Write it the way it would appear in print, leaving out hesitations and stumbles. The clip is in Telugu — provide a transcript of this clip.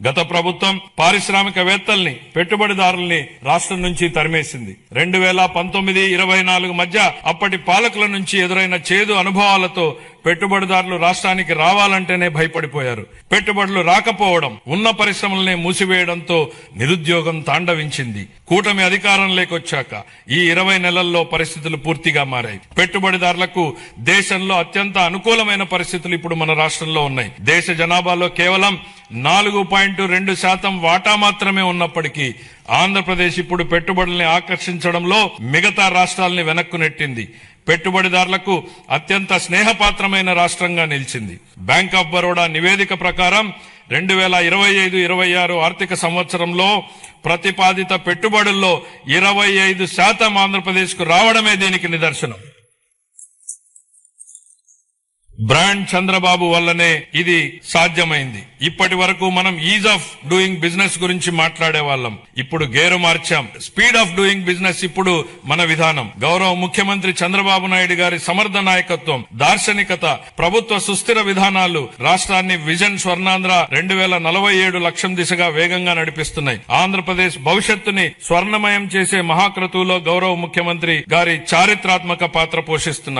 గత ప్రభుత్వం పారిశ్రామికవేత్తల్ని పెట్టుబడిదారుల్ని రాష్ట్రం నుంచి తరిమేసింది. 2019-24 మధ్య అప్పటి పాలకుల నుంచి ఎదురైన చేదు అనుభవాలతో పెట్టుబడిదారులు రాష్ట్రానికి రావాలంటేనే భయపడిపోయారు. పెట్టుబడులు రాకపోవడం, ఉన్న పరిశ్రమల్ని మూసివేయడంతో నిరుద్యోగం తాండవించింది. కూటమి అధికారంలోకి వచ్చాక ఈ 20 నెలల్లో పరిస్థితులు పూర్తిగా మారాయి. పెట్టుబడిదారులకు దేశంలో అత్యంత అనుకూలమైన పరిస్థితులు ఇప్పుడు మన రాష్ట్రంలో ఉన్నాయి. దేశ జనాభాలో కేవలం 4.2% వాటా మాత్రమే ఉన్నప్పటికీ ఆంధ్రప్రదేశ్ ఇప్పుడు పెట్టుబడుల్ని ఆకర్షించడంలో మిగతా రాష్ట్రాల్ని వెనక్కు నెట్టింది. పెట్టుబడిదారులకు అత్యంత స్నేహపాత్రమైన రాష్ట్రంగా నిలిచింది. బ్యాంక్ ఆఫ్ బరోడా నివేదిక ప్రకారం 2025-26 ఆర్థిక సంవత్సరంలో ప్రతిపాదిత పెట్టుబడుల్లో 25% ఆంధ్రప్రదేశ్ కు రావడమే దీనికి నిదర్శనం. బ్రాండ్ చంద్రబాబు వల్లనే ఇది సాధ్యమైంది. ఇప్పటి వరకు మనం ఈజ్ ఆఫ్ డూయింగ్ బిజినెస్ గురించి మాట్లాడే వాళ్ళం. ఇప్పుడు గేరు మార్చాం. స్పీడ్ ఆఫ్ డూయింగ్ బిజినెస్ ఇప్పుడు మన విధానం. గౌరవ ముఖ్యమంత్రి చంద్రబాబు నాయుడు గారి సమర్థ నాయకత్వం, దార్శనికత, ప్రభుత్వ సుస్థిర విధానాలు రాష్ట్రాన్ని విజన్ స్వర్ణాంధ్ర 2047 లక్ష్యం దిశగా వేగంగా నడిపిస్తున్నాయి. ఆంధ్రప్రదేశ్ భవిష్యత్తుని స్వర్ణమయం చేసే మహాక్రతువులో గౌరవ ముఖ్యమంత్రి గారి చారిత్రాత్మక పాత్ర పోషిస్తున్నారు.